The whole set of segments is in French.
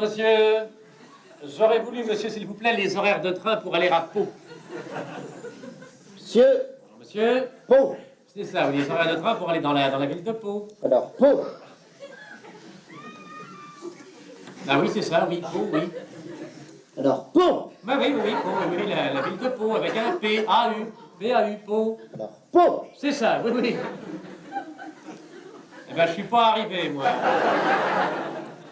monsieur. J'aurais voulu, monsieur, s'il vous plaît, les horaires de train pour aller à Pau. Monsieur. Alors, monsieur. Pau. C'est ça, oui, les horaires de train pour aller dans la ville de Pau. Alors, Pau. Ah oui, c'est ça, oui, Pau, oui. Alors, Pau. Bah oui, Pau, oui, la ville de Pau, avec un P, A-U, P-A-U, Pau. Alors, Pau. C'est ça, oui. Eh ben, je suis pas arrivé, moi.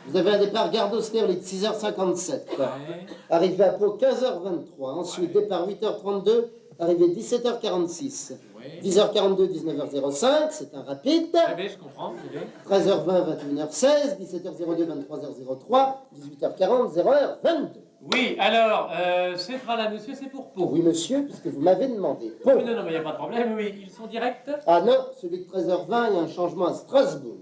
Vous avez un départ Gare d'Austerlitz, 6h57. Ouais. Arrivé à Pau, 15h23. Ensuite, départ 8h32, arrivé 17h46. Ouais. 10h42, 19h05, c'est un rapide. Oui, je comprends, oui. 13h20, 21h16, 17h02, 23h03, 18h40, 0h22. Oui, alors, ces trains-là, monsieur, c'est pour Pau. Oui, monsieur, puisque vous m'avez demandé. Pau. Oui, non, mais il n'y a pas de problème, oui. Ils sont directs? Ah non, celui de 13h20, il y a un changement à Strasbourg.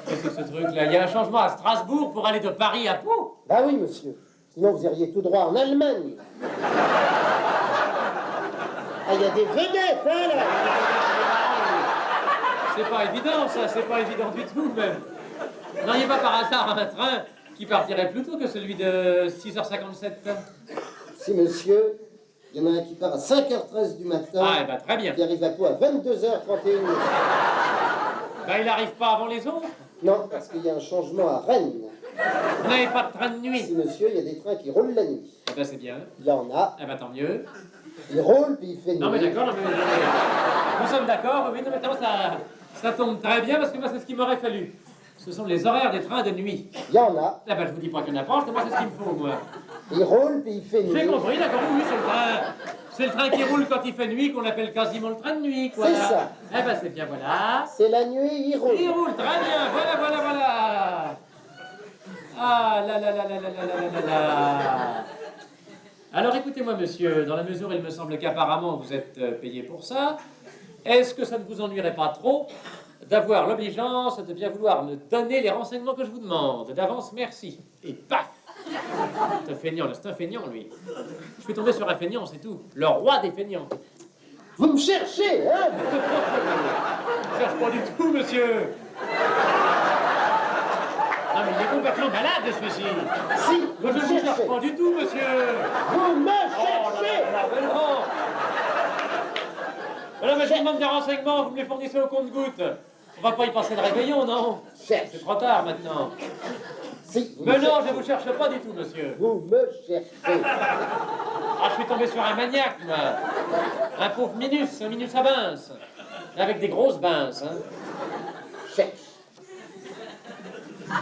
Qu'est-ce que c'est ce truc-là? Il y a un changement à Strasbourg pour aller de Paris à Pau? Bah oui, monsieur. Sinon, vous iriez tout droit en Allemagne. Ah, il y a des vedettes, hein, là. C'est pas évident, ça, c'est pas évident du tout, même. Vous n'auriez pas par hasard un train qui partirait plus tôt que celui de 6h57? Si, monsieur, il y en a un qui part à 5h13 du matin. Ah, eh ben, très bien. Qui arrive à Pau à 22h31. Ben, il n'arrive pas avant les autres? Non, parce qu'il y a un changement à Rennes. Vous n'avez pas de train de nuit? Si, monsieur, il y a des trains qui roulent la nuit. Eh ben, c'est bien. Il y en a. Eh ben, tant mieux. Il roule, puis il fait nuit. Non, mais d'accord, nous sommes d'accord, oui, non, mais attends, ça tombe très bien, parce que moi, c'est ce qu'il m'aurait fallu. Ce sont les horaires des trains de nuit. Il y en a. Eh ben, je vous dis pas qu'il y en a pas, moi, c'est ce qu'il me faut, moi. Il roule, puis il fait nuit. J'ai compris, d'accord, oui, c'est le train qui roule quand il fait nuit, qu'on appelle quasiment le train de nuit, quoi. C'est ça. Eh ben, c'est bien, voilà. C'est la nuit, il roule. Il roule, très bien, voilà. Ah, là. Alors, écoutez-moi, monsieur, dans la mesure où il me semble qu'apparemment vous êtes payé pour ça, est-ce que ça ne vous ennuierait pas trop d'avoir l'obligeance de bien vouloir me donner les renseignements que je vous demande? D'avance, merci. Et paf! C'est un feignant, là, c'est un feignant, lui. Je suis tombé sur un feignant, c'est tout. Le roi des feignants. Vous me cherchez, hein? Je cherche pas du tout, monsieur. Non, mais il est complètement malade, celui-ci. Si, Je ne vous cherche pas du tout, monsieur. Vous me Oh cherchez. mais non. Alors, mais je vous demande des renseignements, vous me les fournissez au compte-gouttes. On va pas y passer le réveillon, non? Cherche. C'est trop tard, maintenant. Si, vous Mais me non, cherchez. je vous cherche pas du tout, monsieur. Vous me cherchez. Ah, je suis tombé sur un maniaque, moi. Un pauvre un minus à bince. Avec des grosses binces, hein. Cherche.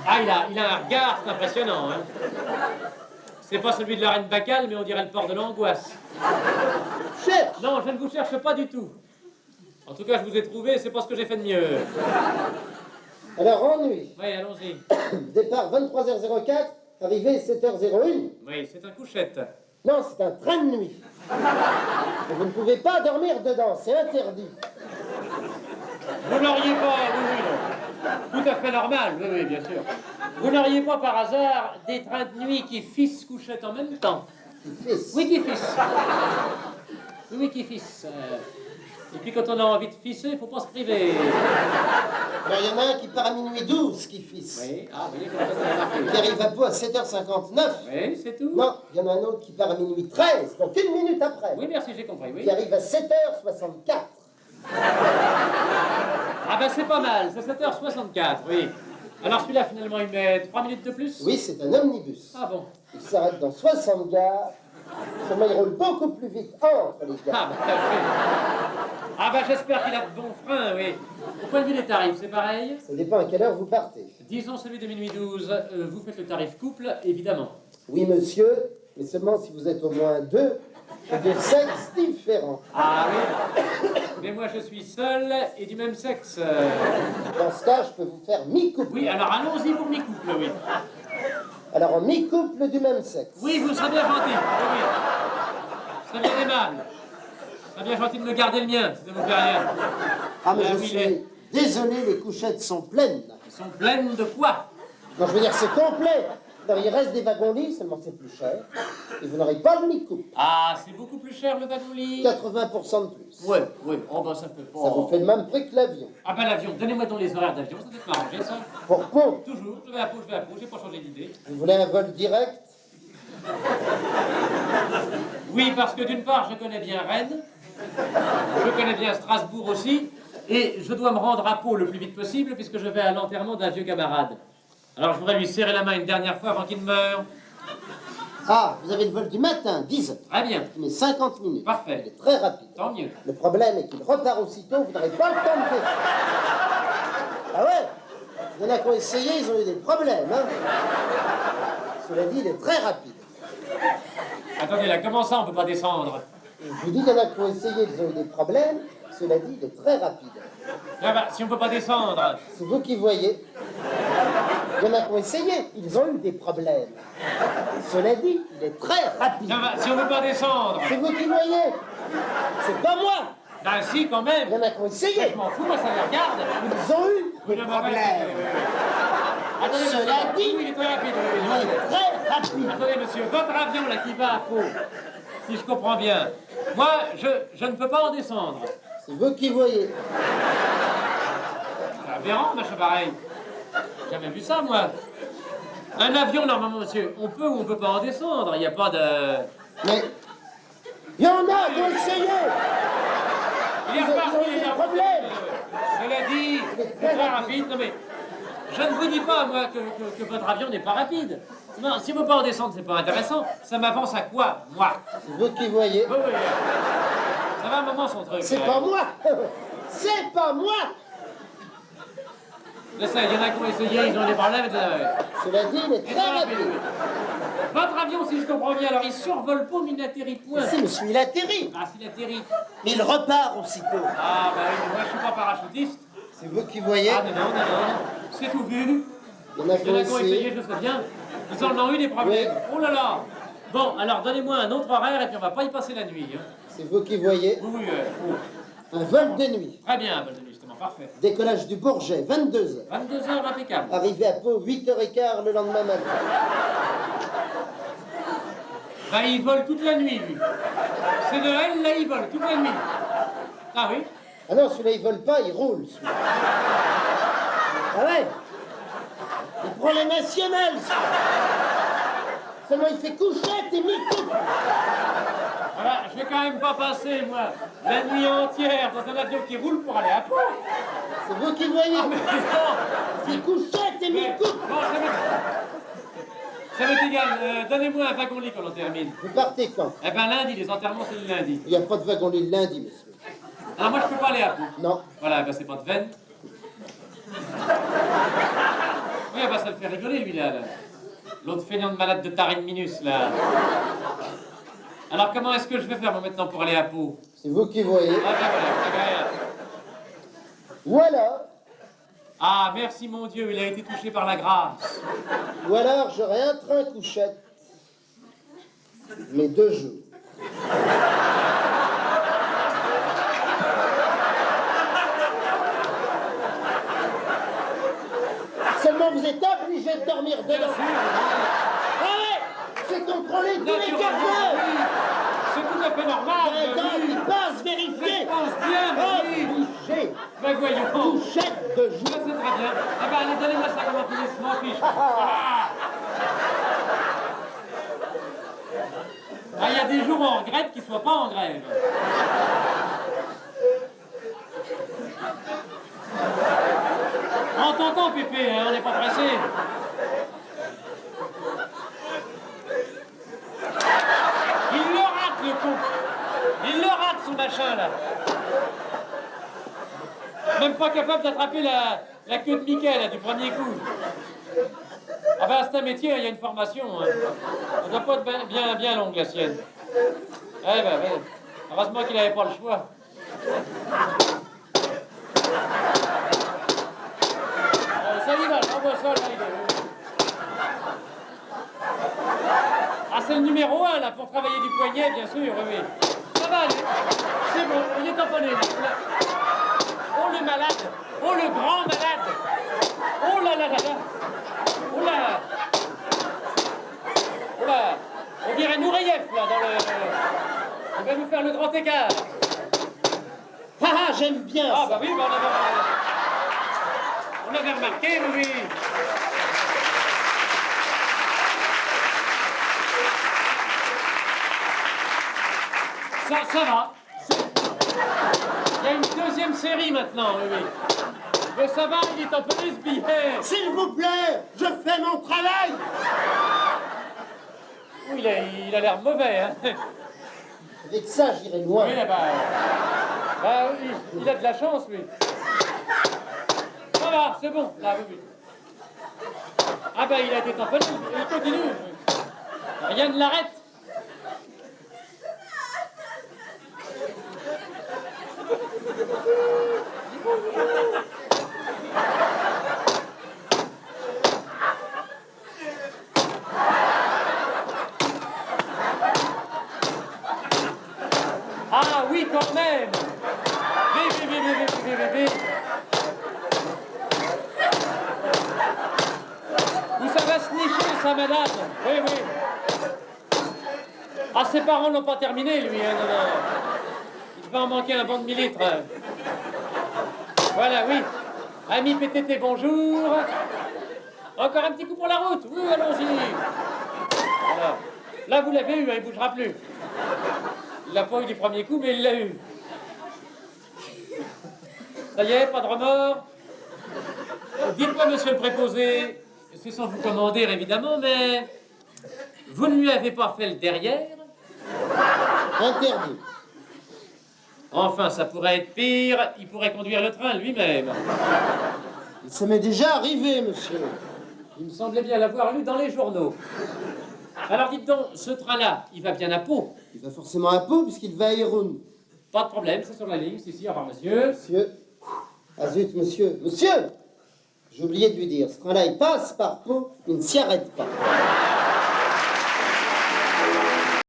Ah, il a un regard, c'est impressionnant, hein. C'est pas celui de la reine Bacale, mais on dirait le port de l'angoisse. Cherche. Non, je ne vous cherche pas du tout. En tout cas, je vous ai trouvé, c'est pas ce que j'ai fait de mieux. Alors, ennui. Oui, allons-y. Départ 23h04, arrivée 7h01. Oui, c'est un couchette. Non, c'est un train de nuit. Et vous ne pouvez pas dormir dedans, c'est interdit. Vous n'auriez pas, oui, non. Tout à fait normal, oui, bien sûr. Vous n'auriez pas par hasard des trains de nuit qui fissent couchette en même temps? Fils. Oui, qui fissent. Oui, qui fissent. Et puis quand on a envie de fisser, il ne faut pas se priver. Alors, il y en a un qui part à minuit 12, qui fisse. Oui, ah, vous voyez comment ça va marquer. Qui arrive à Pau à 7h59. Oui, c'est tout. Non, il y en a un autre qui part à minuit 13, donc une minute après. Oui, merci, j'ai compris, oui. Qui arrive à 7h64. Ah ben c'est pas mal, c'est 7h64, oui. Alors celui-là, finalement, il met 3 minutes de plus? Oui, c'est un omnibus. Ah bon? Il s'arrête dans 60 gares. Seulement, il roule beaucoup plus vite entre les gares. Ah ben j'espère qu'il a de bons freins, oui. Au point de vue des tarifs, c'est pareil? Ça dépend à quelle heure vous partez. Disons celui de minuit 12, vous faites le tarif couple, évidemment. Oui, monsieur, mais seulement si vous êtes au moins deux et de sexes différents. Ah oui? Mais moi je suis seul et du même sexe. Dans ce cas, je peux vous faire mi-couple. Oui, alors allons-y pour mi-couple, oui. Alors, en mi-couple du même sexe. Oui, vous serez bien gentil, oui, oui. Vous serez bien aimable. Vous serez bien gentil de me garder le mien, si ça vous fait rien. Ah, mais je oui, suis désolé, les couchettes sont pleines. Elles sont pleines de quoi? Non, je veux dire, c'est complet. Alors, il reste des wagons-lits, seulement c'est plus cher. Et vous n'aurez pas le mini-coupe. Ah, c'est beaucoup plus cher le wagon-lit. 80% de plus. Ouais, ouais. Oh, bah ça fait pas... Ça vous fait le même prix que l'avion. Ah, bah l'avion, donnez-moi donc les horaires d'avion, ça peut m'arranger, ça. Pour Pau, Toujours, je vais à Pau, j'ai pas changé d'idée. vous voulez un vol direct? Oui, parce que d'une part, je connais bien Rennes, je connais bien Strasbourg aussi, et je dois me rendre à Pau le plus vite possible, puisque je vais à l'enterrement d'un vieux camarade. Alors je voudrais lui serrer la main une dernière fois avant qu'il ne meure. Ah, vous avez le vol du matin, 10 heures. Très bien, Il met 50 minutes. parfait, Il est très rapide. tant mieux. Le problème est qu'il repart aussitôt, vous n'aurez pas le temps de faire. Ah ouais? Il y en a qui ont essayé, ils ont eu des problèmes, hein. Cela dit, il est très rapide. Attendez là, comment ça on peut pas descendre? Je vous dis qu'il y en a qui ont essayé, ils ont eu des problèmes. Cela dit, il est très rapide. Ah bah, si on peut pas descendre... C'est vous qui voyez. Il y en a qui ont essayé, ils ont eu des problèmes. Cela dit, il est très rapide. Ah bah, si on peut pas descendre... C'est vous qui voyez. C'est pas moi. Ben si, quand même. Il y en a qui ont essayé. Je m'en fous, moi ça me regarde. Ils ont eu des problèmes. Attendez, Cela monsieur. dit, Oui, il est très rapide. Oui, il oui. est très rapide. Attendez, monsieur, votre avion là qui va à Pau, si je comprends bien, moi, je ne peux pas en descendre. C'est vous qui voyez. C'est aberrant, machin pareil. J'ai jamais vu ça, moi. Un avion, normalement, monsieur, on peut ou on peut pas en descendre. Il n'y a pas de... Mais il y en a qui ont essayé. Il est Ils ont reparti, eu il est des reparti. problèmes. Cela dit, c'est très rapide. Non mais, je ne vous dis pas, moi, que votre avion n'est pas rapide. Non, si on ne peut pas en descendre, c'est pas intéressant. Ça m'avance à quoi, moi? C'est vous qui voyez. Oui, oui. Ça va un moment, son truc. C'est pas moi. C'est pas moi. Je sais, il y en a qui ont essayé, ils ont des problèmes. Cela dit, il est très rapide. Votre avion, si je comprends bien, alors il survole pas, mais il n'atterrit point. Si, monsieur, il atterrit. Ah, s'il atterrit. Mais il repart aussitôt. Ah, bah oui, mais moi, je suis pas parachutiste. C'est vous qui voyez. Ah, non, non, non, non. C'est tout vu. Il y en a Il qui y en ont a qui ont essayé, essayé. je sais bien. Ils en ont eu des problèmes. Oui. Oh là là. Bon, alors donnez-moi un autre horaire et puis on va pas y passer la nuit. Hein. C'est vous qui voyez. Oui, oui, oh. Un vol de nuit. Très bien, bonne nuit, justement, parfait. Décollage du Bourget, 22h. 22 heures, impeccable. Arrivé à Pau, 8h15 le lendemain matin. Ben, il vole toute la nuit, lui. C'est Noël, là, il vole toute la nuit. Ah oui? Ah non, celui-là, il vole pas, il roule. Celui-là. Ah ouais. Il prend les nationales, celui-là. Seulement, il fait couchette et mi-coupe. Voilà, je vais quand même pas passer, moi, la nuit entière dans un avion qui roule pour aller à Pau. C'est vous qui voyez. Ah, mais non. Il fait couchette et Mais- mi-coupe. Bon, ça m'est égal. Donnez-moi un wagon-lit quand on termine. Vous partez quand? Eh ben lundi, les enterrements c'est le lundi. Il n'y a pas de wagon-lit le lundi, monsieur. Alors moi je peux pas aller à Pau. Non. Voilà, ben c'est pas de veine. Oui, ben ça le fait rigoler lui là. L'autre feignant de malade de Tarine Minus là. Alors comment est-ce que je vais faire moi maintenant pour aller à Pau? C'est vous qui voyez. Ah ben voilà, Ou alors, ah merci mon Dieu, il a été touché par la grâce. ou alors j'aurai un train couchette, mais 2 jours. Seulement vous êtes obligé de dormir Bien dedans. sûr, Ah ouais, c'est contrôlé tous les naturellement, 4 heures. oui. C'est tout à fait normal. Il y a un gars oui. qui passe Je vérifier. pense bien, oui. Obligé. Ben voyons. Couchette de Ça, jour. c'est très bien. Ah ben, allez, donnez-moi ça comme un filet, je m'en fiche. Ah, il y a des jours où on regrette qu'ils ne soient pas en grève. On t'entend, Pépé, hein, on n'est pas pressé. Il le rate, le con. Il le rate, son machin, là. Même pas capable d'attraper la queue de Mickey, là, du premier coup. Ah ben, c'est un métier, il y a une formation. Hein. Ça doit pas être bien longue, la sienne. Eh ben, heureusement qu'il n'avait pas le choix. Ça y va, j'envoie ça, là, il est... Ah, c'est le numéro 1, là, pour travailler du poignet, bien sûr, oui. Ça va aller. C'est bon, il est tamponné, là. Oh, le malade. Oh, le grand malade. Oh là là là là. Oh là. grand écart. Ah ah, j'aime bien Ah ça. bah oui, bah, on avait remarqué, oui. Ça va. Il y a une deuxième série maintenant, oui, oui. Mais ça va, il est un peu lesbien. S'il vous plaît, je fais mon travail. Oui, il a l'air mauvais, hein. Avec ça, j'irai loin. Oui, bah oui, il a de la chance, lui. Ça va, c'est bon. Là, oui, oui. Ah bah il a été tamponné, il continue. Rien ne l'arrête. Ah oui, quand même. Vite. Où ça va se nicher, ça, madame? Oui, oui. Ah, ses parents n'ont pas terminé, lui, hein, non, non. Il va en manquer un bon demi-litre. Voilà, oui. Ami PTT, bonjour. Encore un petit coup pour la route. Oui, allons-y. Voilà. Là, vous l'avez eu, hein, il ne bougera plus. Il l'a pas eu du premier coup, mais il l'a eu. Ça y est, pas de remords. Dites-moi, monsieur le préposé, c'est sans vous commander, évidemment, mais vous ne lui avez pas fait le derrière? Interdit. Enfin, ça pourrait être pire, il pourrait conduire le train lui-même. Ça m'est déjà arrivé, monsieur. Il me semblait bien l'avoir lu dans les journaux. Alors dites donc, ce train-là, il va bien à Pau? Il va forcément à Pau puisqu'il va à Irun. Pas de problème, c'est sur la ligne, si, au revoir, monsieur. Monsieur. Ah zut, monsieur. Monsieur! J'ai oublié de lui dire, ce train-là, il passe par Pau, il ne s'y arrête pas.